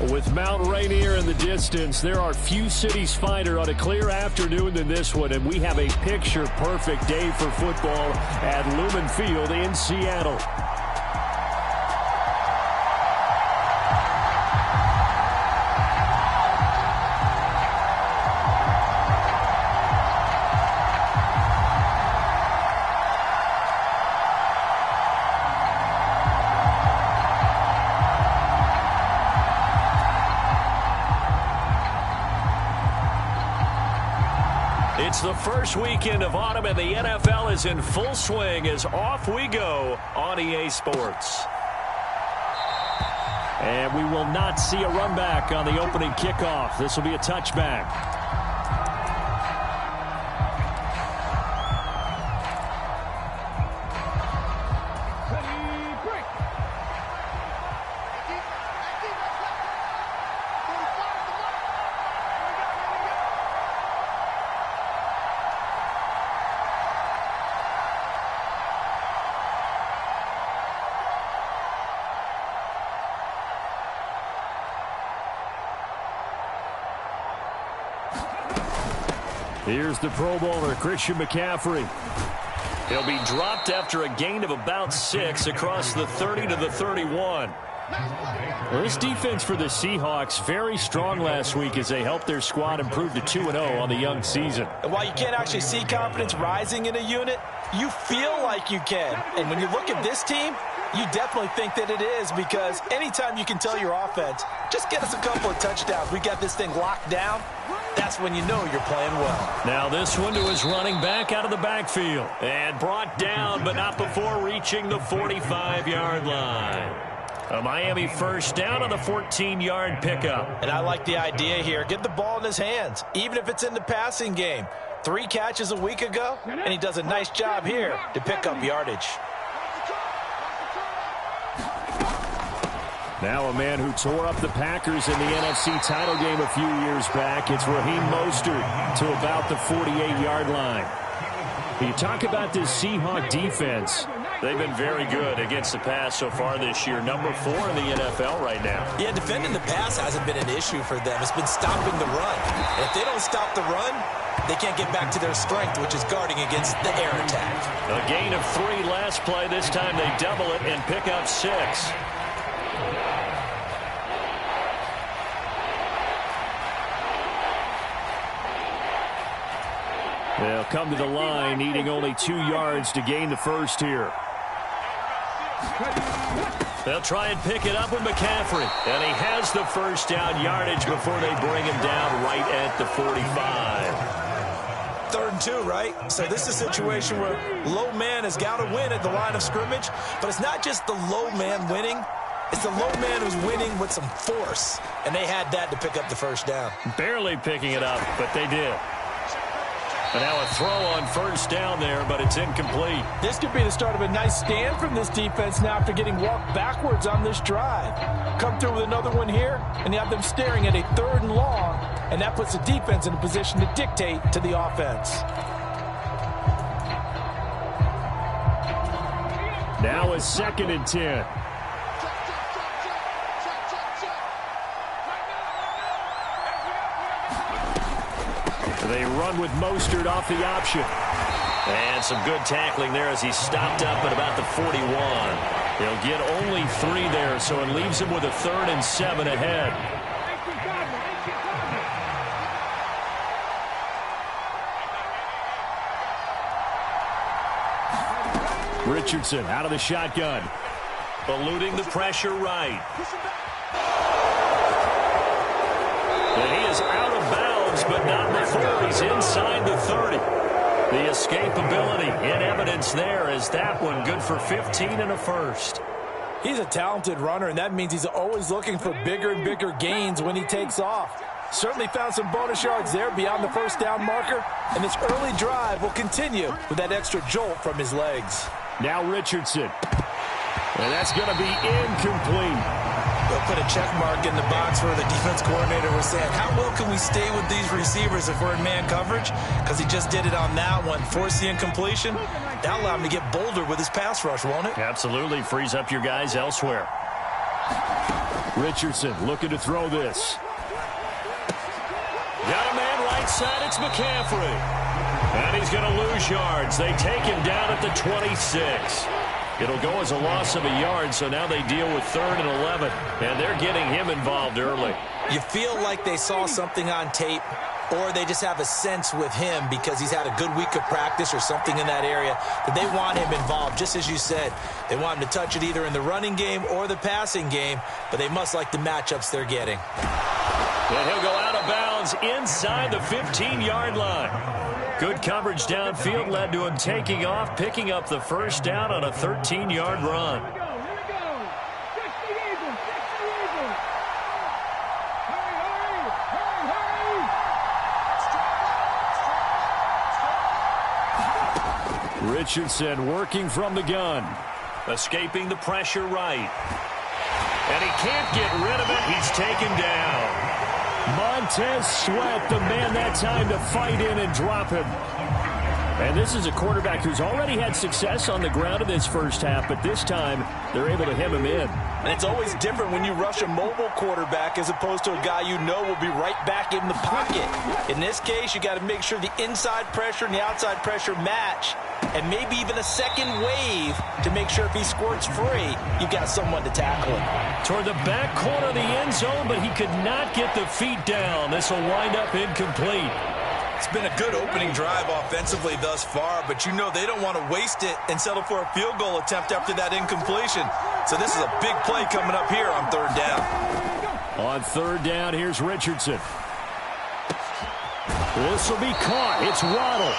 With Mount Rainier in the distance, there are few cities finer on a clear afternoon than this one, and we have a picture-perfect day for football at Lumen Field in Seattle. It's the first weekend of autumn, and the NFL is in full swing as off we go on EA Sports. And we will not see a run back on the opening kickoff. This will be a touchback. Here's the Pro Bowler, Christian McCaffrey. He'll be dropped after a gain of about 6 across the 30 to the 31. Well, this defense for the Seahawks, very strong last week as they helped their squad improve to 2-0 on the young season. And while you can't actually see confidence rising in a unit, you feel like you can. And when you look at this team, you definitely think that it is, because anytime you can tell your offense, just get us a couple of touchdowns, we got this thing locked down, that's when you know you're playing well. Now this one to his running back out of the backfield. And brought down, but not before reaching the 45-yard line. A Miami first down on the 14-yard pickup. And I like the idea here. Get the ball in his hands, even if it's in the passing game. 3 catches a week ago, and he does a nice job here to pick up yardage. Now a man who tore up the Packers in the NFC title game a few years back. It's Raheem Mostert to about the 48-yard line. You talk about this Seahawk defense. They've been very good against the pass so far this year. Number 4 in the NFL right now. Yeah, defending the pass hasn't been an issue for them. It's been stopping the run. And if they don't stop the run, they can't get back to their strength, which is guarding against the air attack. A gain of 3 last play. This time they double it and pick up 6. They'll come to the line, needing only 2 yards to gain the first here. They'll try and pick it up with McCaffrey. And he has the first down yardage before they bring him down right at the 45. 3rd and 2, right? So this is a situation where low man has got to win at the line of scrimmage. But it's not just the low man winning. It's the low man who's winning with some force. And they had that to pick up the first down. Barely picking it up, but they did. And now a throw on first down there, but it's incomplete. This could be the start of a nice stand from this defense now after getting walked backwards on this drive. Come through with another one here, and you have them staring at a 3rd and long, and that puts the defense in a position to dictate to the offense. Now a 2nd and 10. They run with Mostert off the option. And some good tackling there as he stopped up at about the 41. He'll get only 3 there, so it leaves him with a 3rd and 7 ahead. Richardson out of the shotgun. Eluding the pressure right. And he is out of bounds, but not before he's inside the 30. The escapability in evidence there as that one good for 15 and a first. He's a talented runner, and that means he's always looking for bigger and bigger gains when he takes off. Certainly found some bonus yards there beyond the first down marker, and this early drive will continue with that extra jolt from his legs. Now Richardson. And that's going to be incomplete. They'll put a check mark in the box where the defense coordinator was saying, how well can we stay with these receivers if we're in man coverage? Because he just did it on that one. Force the incompletion. That'll allow him to get bolder with his pass rush, won't it? Absolutely. Frees up your guys elsewhere. Richardson looking to throw this. Got a man right side. It's McCaffrey. And he's going to lose yards. They take him down at the 26. It'll go as a loss of a yard, so now they deal with 3rd and 11. And they're getting him involved early. You feel like they saw something on tape, or they just have a sense with him because he's had a good week of practice or something in that area that they want him involved. Just as you said, they want him to touch it either in the running game or the passing game, but they must like the matchups they're getting. And he'll go out of bounds inside the 15-yard line. Good coverage downfield led to him taking off, picking up the first down on a 13-yard run. Richardson working from the gun. Escaping the pressure right. And he can't get rid of it. He's taken down. Montez Sweat, the man that time to fight in and drop him. And this is a quarterback who's already had success on the ground in this first half, but this time they're able to hem him in. And it's always different when you rush a mobile quarterback as opposed to a guy you know will be right back in the pocket. In this case, you got to make sure the inside pressure and the outside pressure match, and maybe even a second wave to make sure if he squirts free, you've got someone to tackle him. Toward the back corner of the end zone, but he could not get the feet down. This will wind up incomplete. It's been a good opening drive offensively thus far, but you know they don't want to waste it and settle for a field goal attempt after that incompletion. So this is a big play coming up here on 3rd down. On 3rd down, here's Richardson. This will be caught. It's Waddle.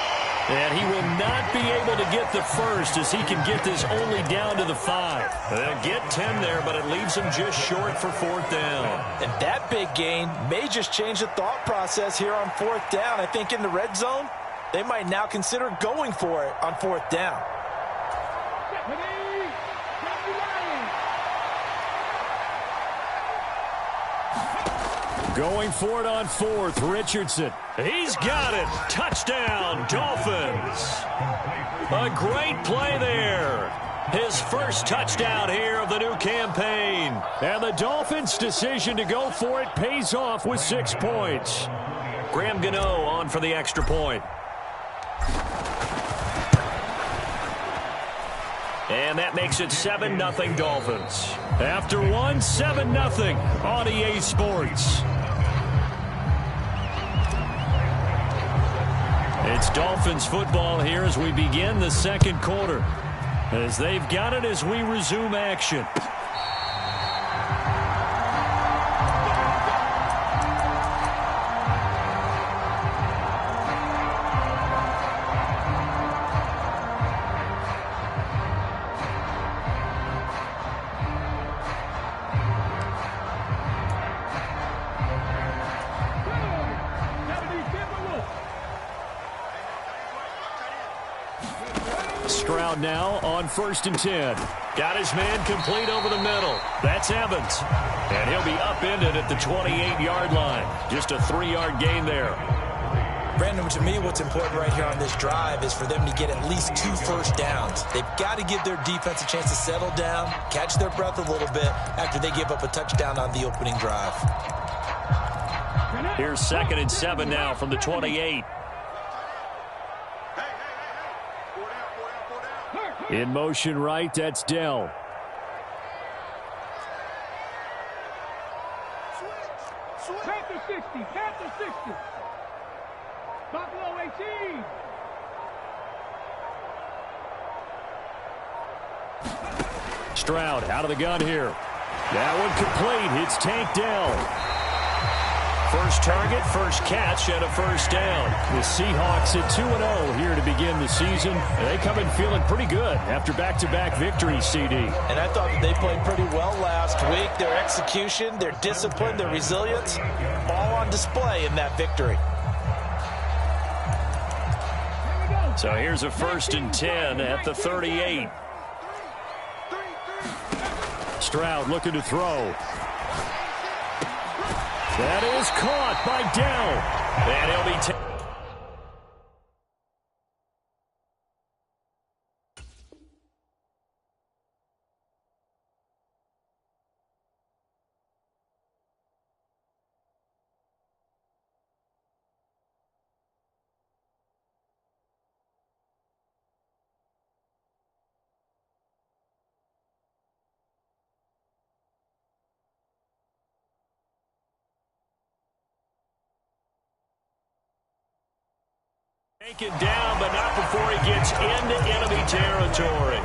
And he will not be able to get the first as he can get this only down to the 5. They'll get 10 there, but it leaves him just short for 4th down. And that big gain may just change the thought process here on 4th down. I think in the red zone, they might now consider going for it on 4th down. Going for it on 4th, Richardson. He's got it. Touchdown, Dolphins. A great play there. His first touchdown here of the new campaign. And the Dolphins' decision to go for it pays off with 6 points. Graham Gano on for the extra point. And that makes it 7-0 Dolphins. After one, 7-0 on EA Sports. It's Dolphins football here as we begin the 2nd quarter. As they've got it as we resume action. Stroud now on 1st and 10. Got his man complete over the middle. That's Evans. And he'll be upended at the 28-yard line. Just a 3-yard gain there. Brandon, to me, what's important right here on this drive is for them to get at least 2 first downs. They've got to give their defense a chance to settle down, catch their breath a little bit after they give up a touchdown on the opening drive. Here's 2nd and 7 now from the 28. In motion right, that's Dell. Panther 60, Panther 60. Buffalo 18. Stroud out of the gun here. That one complete. It's Tank Dell. First target, first catch, and a first down. The Seahawks at 2-0 here to begin the season. They come in feeling pretty good after back-to-back victories, CD. And I thought that they played pretty well last week. Their execution, their discipline, their resilience, all on display in that victory. So here's a 1st and 10 at the 38. Stroud looking to throw. That is caught by Dell. And he'll be Taken down, but not before he gets into enemy territory.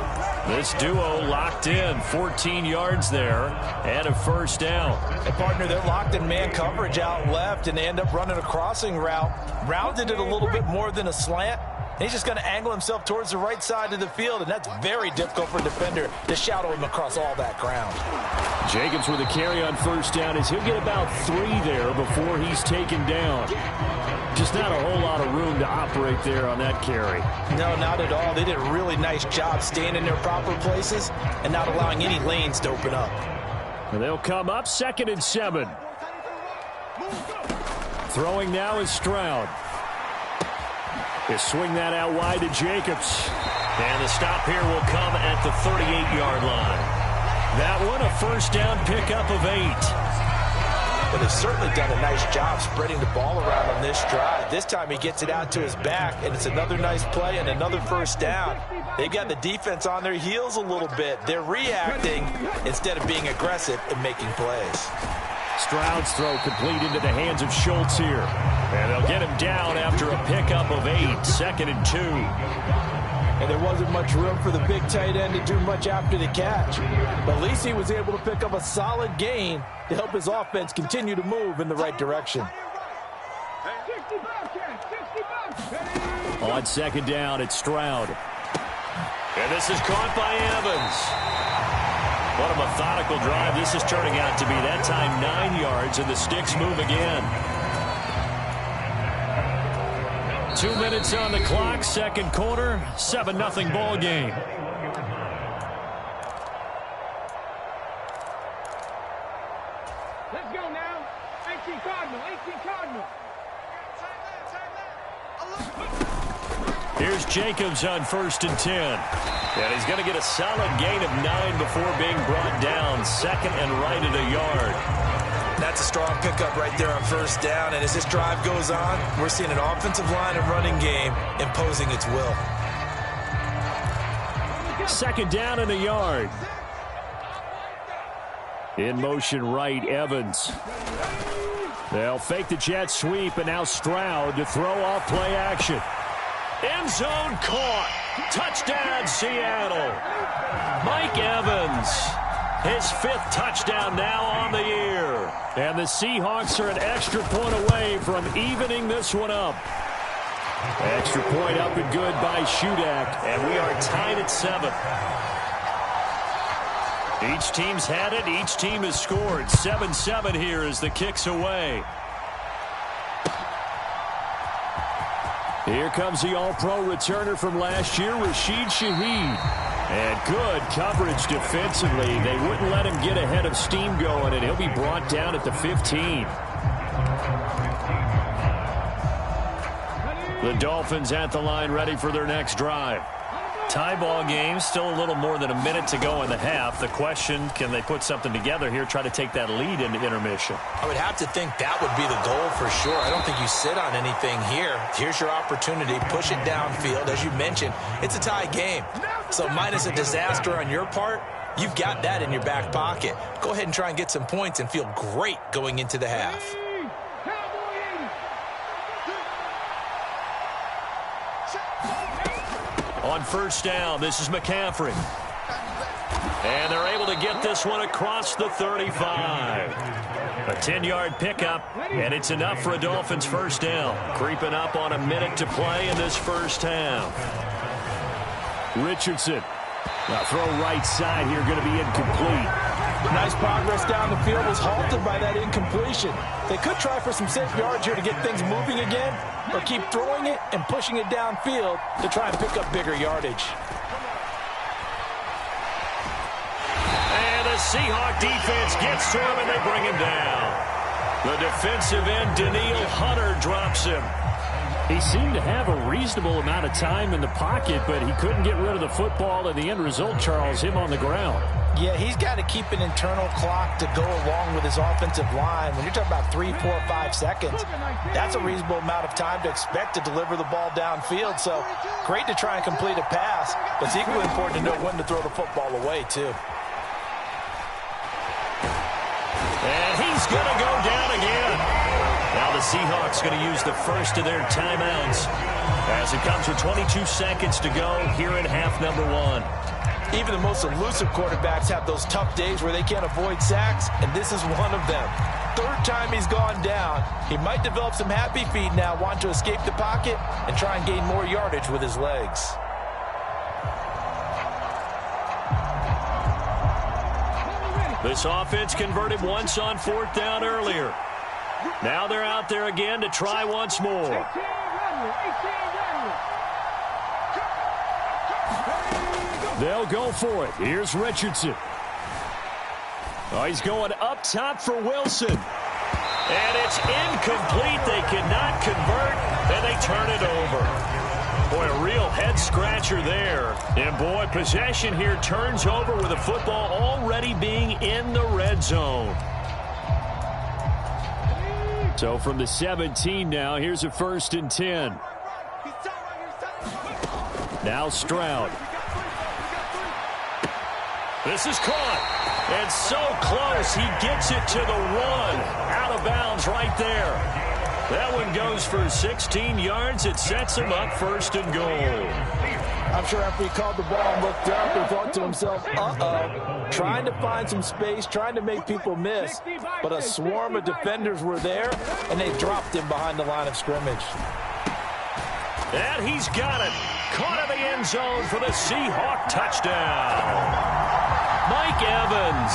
This duo locked in, 14 yards there, and a first down. And partner, they're locked in man coverage out left, and they end up running a crossing route. Rounded it a little bit more than a slant. He's just going to angle himself towards the right side of the field, and that's very difficult for a defender to shadow him across all that ground. Jacobs with a carry on first down as he'll get about 3 there before he's taken down. Just not a whole lot of room to operate there on that carry. No, not at all. They did a really nice job staying in their proper places and not allowing any lanes to open up. And they'll come up 2nd and 7. Throwing now is Stroud. He'll swing that out wide to Jacobs. And the stop here will come at the 38-yard line. That one a first down pickup of 8. But they've certainly done a nice job spreading the ball around on this drive. This time he gets it out to his back, and it's another nice play and another first down. They've got the defense on their heels a little bit. They're reacting instead of being aggressive and making plays. Stroud's throw complete into the hands of Schultz here. And they'll get him down after a pickup of 8, 2nd and 2. And there wasn't much room for the big tight end to do much after the catch. But at least he was able to pick up a solid gain to help his offense continue to move in the right direction. On 2nd down, it's Stroud. And this is caught by Evans. What a methodical drive this is turning out to be. That time 9 yards, and the sticks move again. 2 minutes on the clock, second quarter, 7-0 ball game. Let's go now. 18 Cardinal, 18 Cardinal. Here's Jacobs on 1st and 10. And he's going to get a solid gain of 9 before being brought down. 2nd and right at a yard. That's a strong pickup right there on first down. And as this drive goes on, we're seeing an offensive line and running game imposing its will. 2nd down and a yard. In motion right, Evans. They'll fake the jet sweep, and now Stroud to throw off play action. End zone caught. Touchdown, Seattle. Mike Evans. His 5th touchdown now on the year. And the Seahawks are an extra point away from evening this one up. Extra point up and good by Shudak. And we are tied at 7. Each team's had it. Each team has scored. 7-7 here as the kick's away. Here comes the All-Pro returner from last year, Rashid Shaheed. And good coverage defensively. They wouldn't let him get ahead of steam going, and he'll be brought down at the 15. The Dolphins at the line ready for their next drive. Tie ball game, still a little more than a minute to go in the half. The question, can they put something together here, try to take that lead into intermission? I would have to think that would be the goal for sure. I don't think you sit on anything here. Here's your opportunity. Push it downfield. As you mentioned, it's a tie game. So minus a disaster on your part, you've got that in your back pocket. Go ahead and try and get some points and feel great going into the half. On first down, this is McCaffrey. And they're able to get this one across the 35. A 10-yard pickup, and it's enough for a Dolphins first down. Creeping up on a minute to play in this first half. Richardson. Now throw right side here, going to be incomplete. Nice progress down the field, was halted by that incompletion. They could try for some safe yards here to get things moving again, or keep throwing it and pushing it downfield to try and pick up bigger yardage. And the Seahawk defense gets to him, and they bring him down. The defensive end, Daniil Hunter, drops him. He seemed to have a reasonable amount of time in the pocket, but he couldn't get rid of the football, and the end result, Charles, him on the ground. Yeah, he's got to keep an internal clock to go along with his offensive line. When you're talking about 3, 4, 5 seconds, that's a reasonable amount of time to expect to deliver the ball downfield. So great to try and complete a pass, but it's equally important to know when to throw the football away, too. And he's going to go down again. Now the Seahawks going to use the first of their timeouts as it comes with 22 seconds to go here in half number 1. Even the most elusive quarterbacks have those tough days where they can't avoid sacks, and this is one of them. Third time he's gone down. He might develop some happy feet now, want to escape the pocket and try and gain more yardage with his legs. This offense converted once on 4th down earlier. Now they're out there again to try once more. They'll go for it. Here's Richardson. Oh, he's going up top for Wilson. And it's incomplete. They cannot convert, and they turn it over. Boy, a real head-scratcher there. And, boy, possession here turns over with the football already being in the red zone. So from the 17 now, here's a 1st and 10. Now Stroud. This is caught. And so close, he gets it to the 1. Out of bounds right there. That one goes for 16 yards. It sets him up 1st and goal. I'm sure after he called the ball and looked up, he thought to himself, uh-oh, trying to find some space, trying to make people miss. But a swarm of defenders were there, and they dropped him behind the line of scrimmage. And he's got it. Caught in the end zone for the Seahawk touchdown. Mike Evans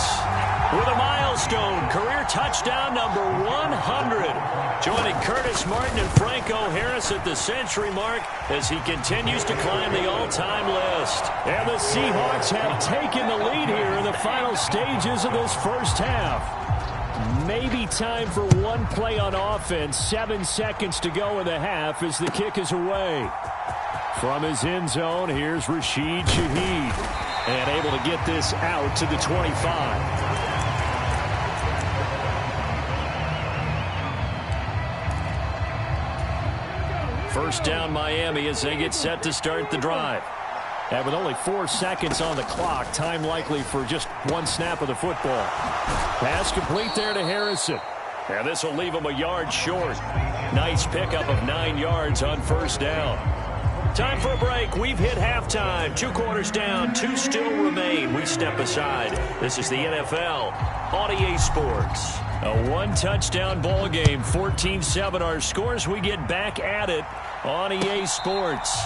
with a milestone career touchdown number 100. Joining Curtis Martin and Franco Harris at the century mark as he continues to climb the all-time list. And the Seahawks have taken the lead here in the final stages of this first half. Maybe time for one play on offense. 7 seconds to go in the half as the kick is away. From his end zone, here's Rashid Shaheed. And able to get this out to the 25. First down Miami as they get set to start the drive. And with only 4 seconds on the clock, time likely for just one snap of the football. Pass complete there to Harrison. And this will leave him a yard short. Nice pickup of 9 yards on 1st down. Time for a break. We've hit halftime. 2 quarters down. 2 still remain. We step aside. This is the NFL on EA Sports. A 1-touchdown ball game. 14-7 our scores. We get back at it on EA Sports.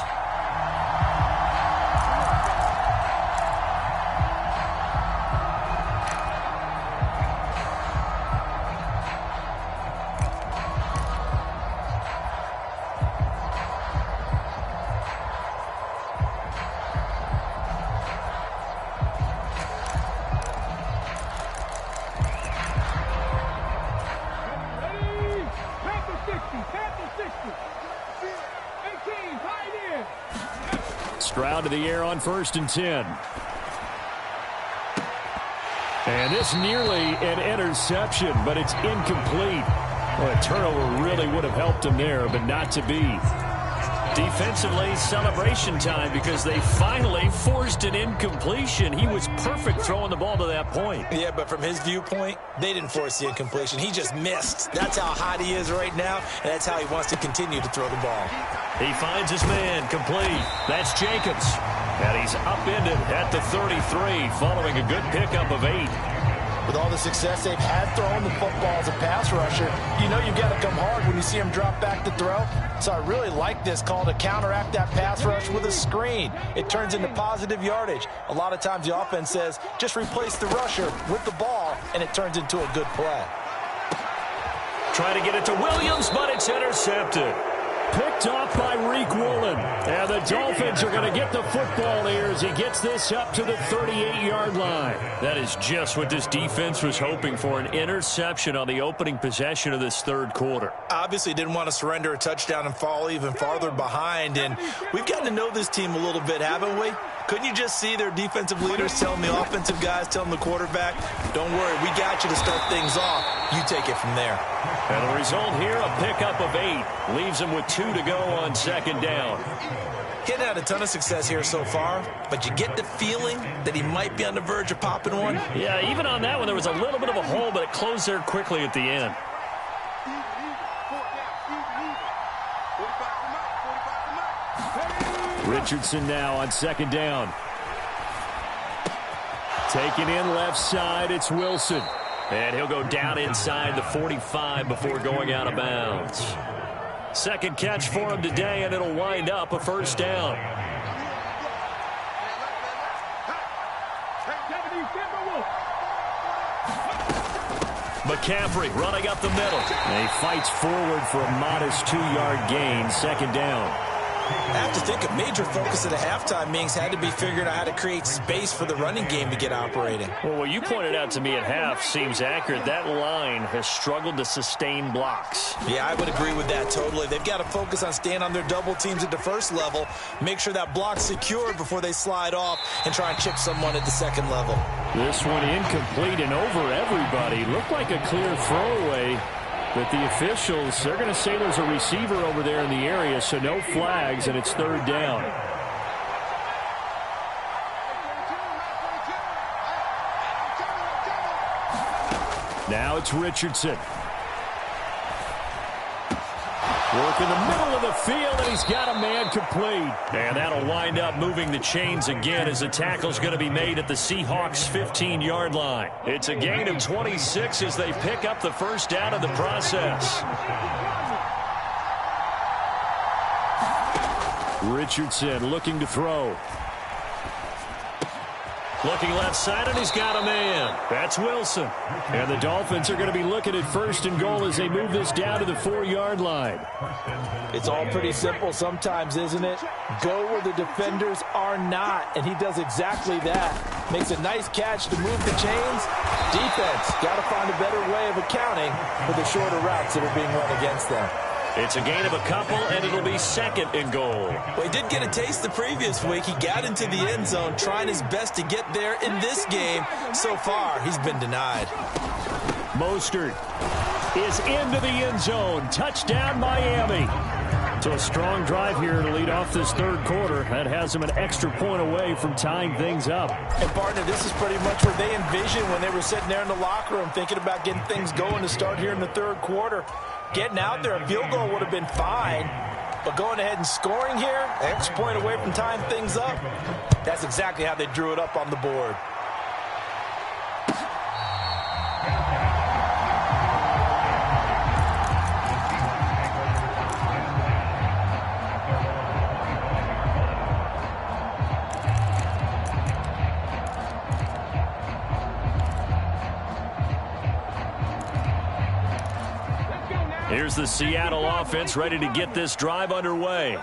Stroud to the air on 1st and 10. And this nearly an interception, but it's incomplete. Well, a turnover really would have helped him there, but not to be. Defensively, celebration time because they finally forced an incompletion. He was perfect throwing the ball to that point. Yeah, but from his viewpoint, they didn't force the incompletion. He just missed. That's how hot he is right now, and that's how he wants to continue to throw the ball. He finds his man complete. That's Jacobs. And he's upended at the 33 following a good pickup of 8. With all the success they've had throwing the football as a pass rusher, you know you've got to come hard when you see him drop back to throw. So I really like this call to counteract that pass rush with a screen. It turns into positive yardage. A lot of times the offense says, just replace the rusher with the ball, and it turns into a good play. Trying to get it to Williams, but it's intercepted. Picked off by Reek Woolen. And the Dolphins are going to get the football here as he gets this up to the 38-yard line. That is just what this defense was hoping for, an interception on the opening possession of this 3rd quarter. Obviously didn't want to surrender a touchdown and fall even farther behind. And we've gotten to know this team a little bit, haven't we? Couldn't you just see their defensive leaders telling the offensive guys, telling the quarterback, don't worry, we got you to start things off. You take it from there. And the result here, a pickup of 8. Leaves them with 2 to go on 2nd down. He hadn't had a ton of success here so far, but you get the feeling that he might be on the verge of popping one. Yeah, even on that one, there was a little bit of a hole, but it closed there quickly at the end. Richardson now on second down. Taken in left side, it's Wilson. And he'll go down inside the 45 before going out of bounds. Second catch for him today, and it'll wind up a first down. McCaffrey running up the middle. And he fights forward for a modest 2-yard gain, second down. I have to think a major focus at a halftime means had to be figuring out how to create space for the running game to get operating. Well, what you pointed out to me at half seems accurate. That line has struggled to sustain blocks. Yeah, I would agree with that totally. They've got to focus on staying on their double teams at the first level, make sure that block's secured before they slide off and try and chip someone at the second level. This one incomplete and over everybody. Looked like a clear throwaway. But the officials, they're going to say there's a receiver over there in the area, so no flags, and it's third down. Now it's Richardson. Working the middle of the field, and he's got a man complete. And that'll wind up moving the chains again as the tackle's going to be made at the Seahawks' 15-yard line. It's a gain of 26 as they pick up the first down in the process. Richardson looking to throw. Looking left side, and he's got a man. That's Wilson. And the Dolphins are going to be looking at first and goal as they move this down to the 4-yard line. It's all pretty simple sometimes, isn't it? Go where the defenders are not, and he does exactly that. Makes a nice catch to move the chains. Defense, got to find a better way of accounting for the shorter routes that are being run against them. It's a gain of a couple, and it'll be second and goal. Well, he did get a taste the previous week. He got into the end zone, trying his best to get there in this game. So far, he's been denied. Mostert is into the end zone. Touchdown, Miami. So a strong drive here to lead off this third quarter. That has them an extra point away from tying things up. And, partner, this is pretty much what they envisioned when they were sitting there in the locker room thinking about getting things going to start here in the third quarter. Getting out there, a field goal would have been fine. But going ahead and scoring here, an extra point away from tying things up, that's exactly how they drew it up on the board. Here's the Seattle offense ready to get this drive underway.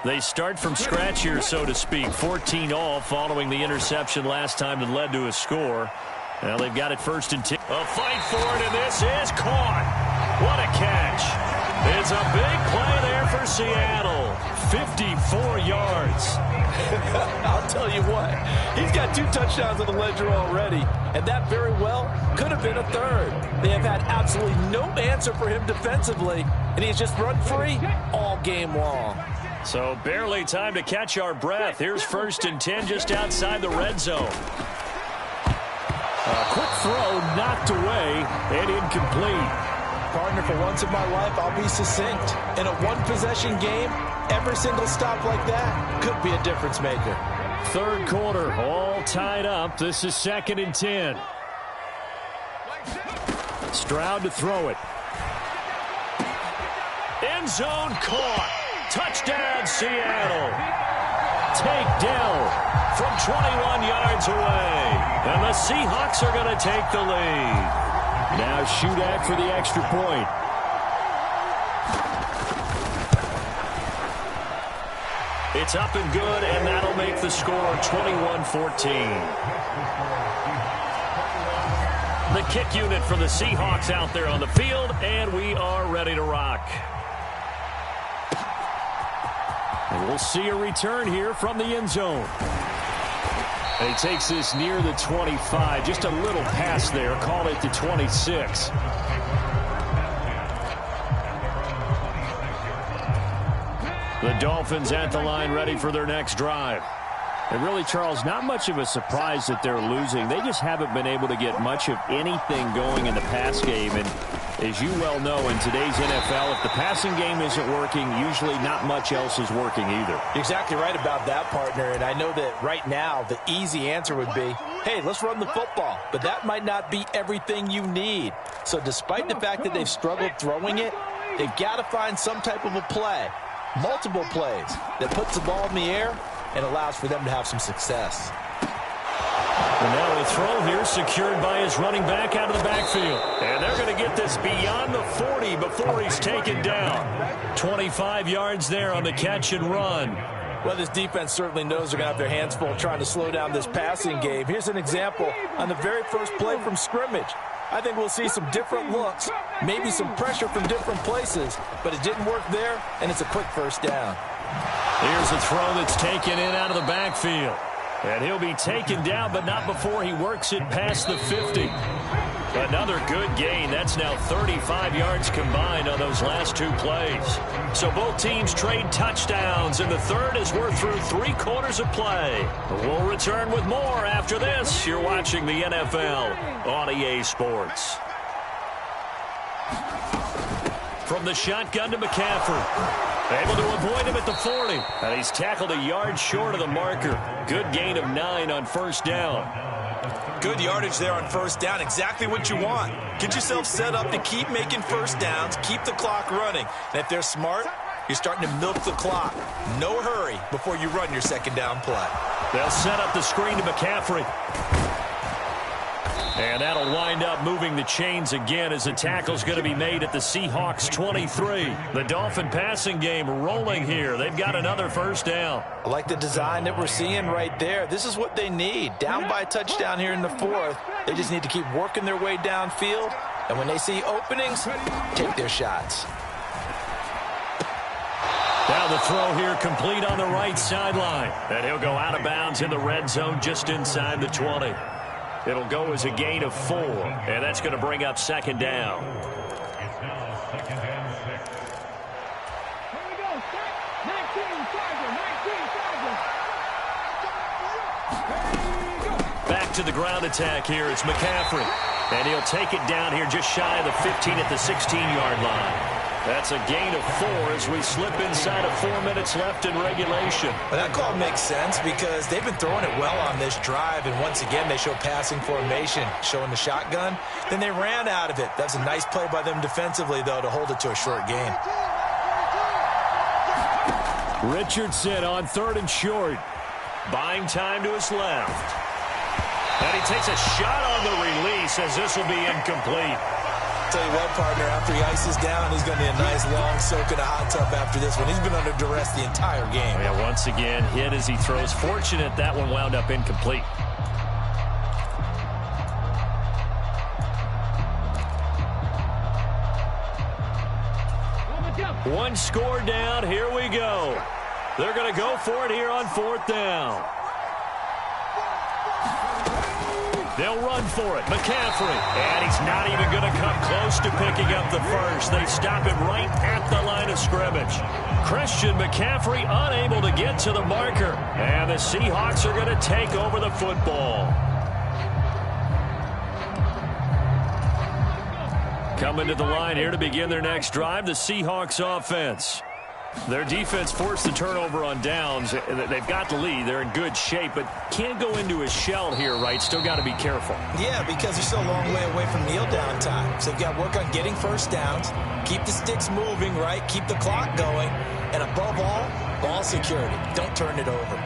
They start from scratch here, so to speak. 14 all following the interception last time that led to a score. Now they've got it first and 10. A fight for it, and this is caught. What a catch. It's a big play there for Seattle. 54 yards. I'll tell you what, he's got 2 touchdowns on the ledger already, and that very well could have been a third. They have had absolutely no answer for him defensively, and he's just run free all game long. So barely time to catch our breath. Here's first and 10 just outside the red zone. A quick throw knocked away and incomplete. Partner, for once in my life, I'll be succinct. In a one-possession game, every single stop like that could be a difference maker. Third quarter, all tied up. This is second and 10. Stroud to throw it. End zone caught. Touchdown, Seattle. Takedown from 21 yards away. And the Seahawks are going to take the lead. Now shootout for the extra point. It's up and good, and that'll make the score 21-14. The kick unit for the Seahawks out there on the field, and we are ready to rock. And we'll see a return here from the end zone. And he takes this near the 25. Just a little pass there. Call it the 26. The Dolphins at the line ready for their next drive. And really, Charles, not much of a surprise that they're losing. They just haven't been able to get much of anything going in the pass game. And As you well know, in today's NFL, if the passing game isn't working, usually not much else is working either. You're exactly right about that, partner. And I know that right now the easy answer would be, hey, let's run the football. But that might not be everything you need. So despite the fact that they've struggled throwing it, they've got to find some type of a play, multiple plays, that puts the ball in the air and allows for them to have some success. And now a throw here secured by his running back out of the backfield. And they're going to get this beyond the 40 before he's taken down. 25 yards there on the catch and run. Well, this defense certainly knows they're going to have their hands full trying to slow down this passing game. Here's an example on the very first play from scrimmage. I think we'll see some different looks, maybe some pressure from different places, but it didn't work there, and it's a quick first down. Here's a throw that's taken in out of the backfield. And he'll be taken down, but not before he works it past the 50. Another good gain. That's now 35 yards combined on those last two plays. So both teams trade touchdowns, and the third as we're through 3 quarters of play. We'll return with more after this. You're watching the NFL on EA Sports. From the shotgun to McCaffrey. Able to avoid him at the 40. And he's tackled a yard short of the marker. Good gain of 9 on first down. Good yardage there on first down. Exactly what you want. Get yourself set up to keep making first downs, keep the clock running. And if they're smart, you're starting to milk the clock. No hurry before you run your second down play. They'll set up the screen to McCaffrey. And that'll wind up moving the chains again as the tackle's going to be made at the Seahawks 23. The Dolphin passing game rolling here. They've got another first down. I like the design that we're seeing right there. This is what they need. Down by a touchdown here in the 4th. They just need to keep working their way downfield. And when they see openings, take their shots. Now the throw here complete on the right sideline. And he'll go out of bounds in the red zone just inside the 20. It'll go as a gain of 4, and that's going to bring up second down. Here we go. 19, Charger. Back to the ground attack here. It's McCaffrey. And he'll take it down here just shy of the 15 at the 16-yard line. That's a gain of 4 as we slip inside of 4 minutes left in regulation. Well, that call makes sense because they've been throwing it well on this drive, and once again they show passing formation, showing the shotgun. Then they ran out of it. That's a nice play by them defensively, though, to hold it to a short gain. Richardson on 3rd and short. Buying time to his left. And he takes a shot on the release as this will be incomplete. Tell you what, partner, after he ices down, he's going to need a nice long soak in a hot tub after this one. He's been under duress the entire game. Yeah, once again, hit as he throws. Fortunate that one wound up incomplete. One score down. Here we go. They're going to go for it here on 4th down. They'll run for it. McCaffrey. And he's not even going to come close to picking up the first. They stop him right at the line of scrimmage. Christian McCaffrey unable to get to the marker. And the Seahawks are going to take over the football. Coming to the line here to begin their next drive, the Seahawks offense. Their defense forced the turnover on downs. They've got the lead. They're in good shape, but can't go into a shell here, right? Still got to be careful. Yeah, because they're still a long way away from kneel down time. So they've got to work on getting first downs, keep the sticks moving, right? Keep the clock going, and above all, ball security. Don't turn it over.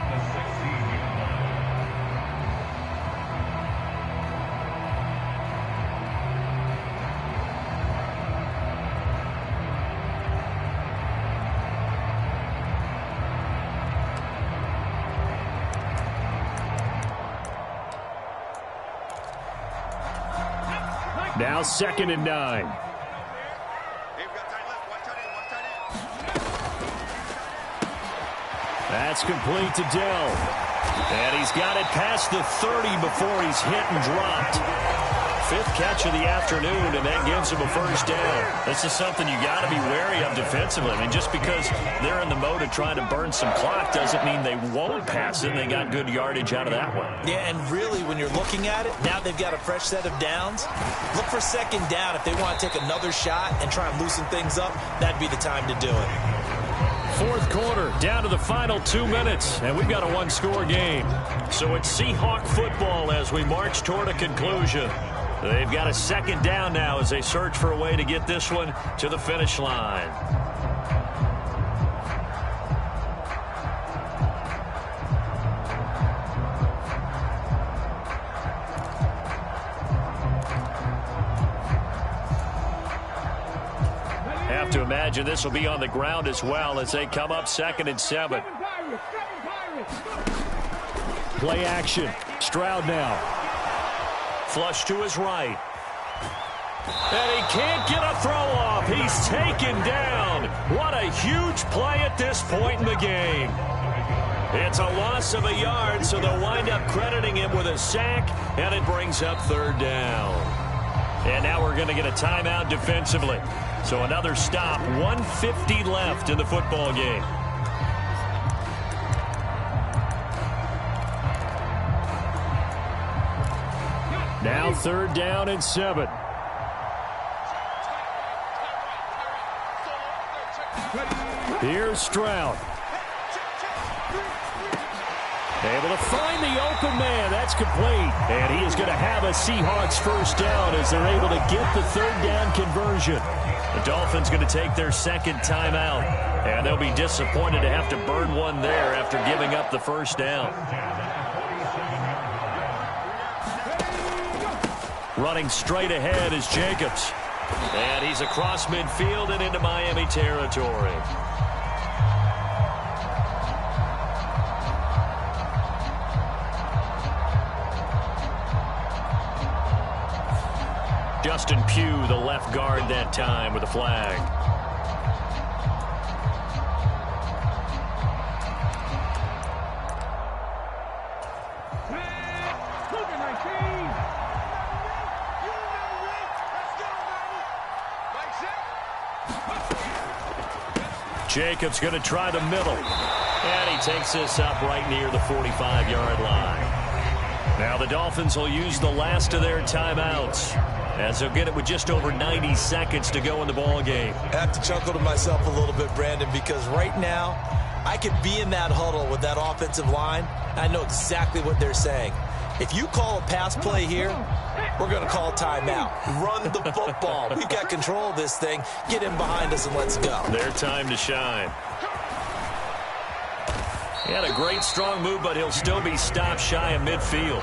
Now 2nd and 9. That's complete to Dell. And he's got it past the 30 before he's hit and dropped. fifth catch of the afternoon, and that gives him a first down. This is something you got to be wary of defensively. I mean, just because they're in the mode of trying to burn some clock doesn't mean they won't pass it. They got good yardage out of that one. Yeah, and really, when you're looking at it, now they've got a fresh set of downs. Look for second down. If they want to take another shot and try and loosen things up, that'd be the time to do it. Fourth quarter, down to the final 2 minutes, and we've got a one-score game. So it's Seahawk football as we march toward a conclusion. They've got a second down now as they search for a way to get this one to the finish line. Have to imagine this will be on the ground as well as they come up 2nd and 7. Play action. Stroud now. Flush to his right. And he can't get a throw off. He's taken down. What a huge play at this point in the game. It's a loss of a yard, so they'll wind up crediting him with a sack, and it brings up 3rd down. And now we're going to get a timeout defensively. So another stop, 1:50 left in the football game. Now 3rd down and 7. Here's Stroud. Able to find the open man. That's complete. And he is going to have a Seahawks first down as they're able to get the 3rd down conversion. The Dolphins going to take their 2nd timeout. And they'll be disappointed to have to burn one there after giving up the first down. Running straight ahead is Jacobs. And he's across midfield and into Miami territory. Justin Pugh, the left guard that time with a flag. Jacobs going to try the middle. And he takes this up right near the 45-yard line. Now the Dolphins will use the last of their timeouts, as they'll get it with just over 90 seconds to go in the ball game. I have to chuckle to myself a little bit, Brandon, because right now I could be in that huddle with that offensive line. I know exactly what they're saying. If you call a pass play here, we're going to call timeout. Run the football. We've got control of this thing. Get in behind us and let's go. Their time to shine. He had a great strong move, but he'll still be stopped shy of midfield.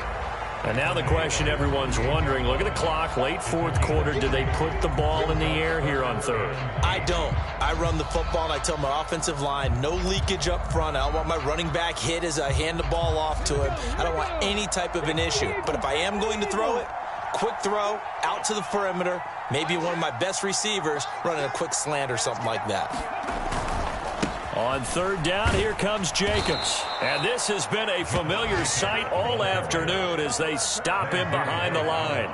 And now the question everyone's wondering, look at the clock, late 4th quarter, do they put the ball in the air here on 3rd? I don't. I run the football and I tell my offensive line, no leakage up front. I don't want my running back hit as I hand the ball off to him. I don't want any type of an issue. But if I am going to throw it, quick throw, out to the perimeter, maybe one of my best receivers running a quick slant or something like that. On 3rd down, here comes Jacobs. And this has been a familiar sight all afternoon as they stop him behind the line.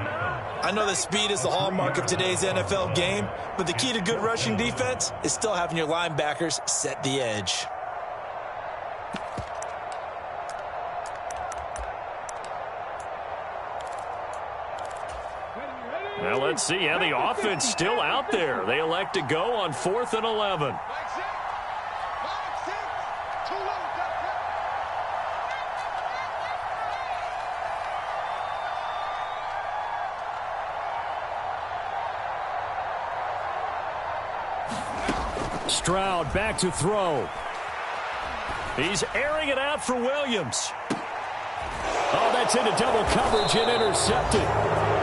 I know that speed is the hallmark of today's NFL game, but the key to good rushing defense is still having your linebackers set the edge. Well, let's see how the offense still out there. They elect to go on 4th and 11. Stroud back to throw. He's airing it out for Williams. Oh, that's into double coverage and intercepted.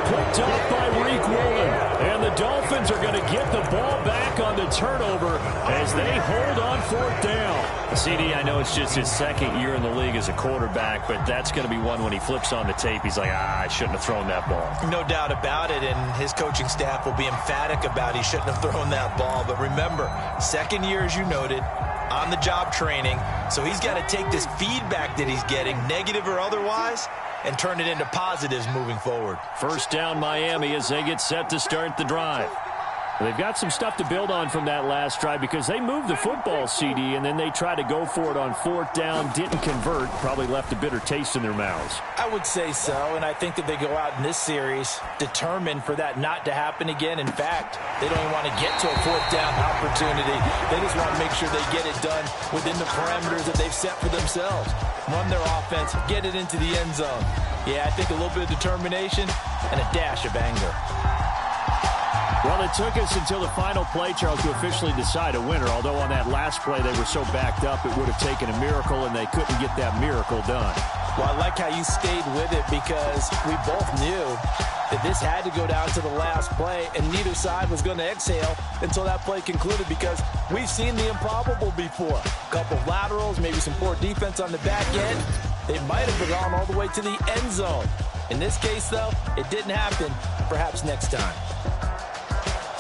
Picked off by Reek Woolen. And the Dolphins are going to get the ball back on the turnover as they hold on 4th down. CD, I know it's just his 2nd year in the league as a quarterback, but that's going to be one when he flips on the tape. He's like, I shouldn't have thrown that ball. No doubt about it, and his coaching staff will be emphatic about he shouldn't have thrown that ball. But remember, 2nd year, as you noted, on-the-job training, so he's got to take this feedback that he's getting, negative or otherwise, and turn it into positives moving forward. First down Miami as they get set to start the drive. They've got some stuff to build on from that last drive because they moved the football, CD, and then they tried to go for it on fourth down, didn't convert, probably left a bitter taste in their mouths. I would say so, and I think that they go out in this series determined for that not to happen again. In fact, they don't even want to get to a fourth down opportunity. They just want to make sure they get it done within the parameters that they've set for themselves. Run their offense, get it into the end zone. Yeah, I think a little bit of determination and a dash of anger. Well, it took us until the final play, Charles, to officially decide a winner. Although on that last play they were so backed up, it would have taken a miracle, and they couldn't get that miracle done. Well, I like how you stayed with it because we both knew that this had to go down to the last play, and neither side was going to exhale until that play concluded because we've seen the improbable before. A couple of laterals, maybe some poor defense on the back end. They might have gone all the way to the end zone. In this case, though, it didn't happen. Perhaps next time.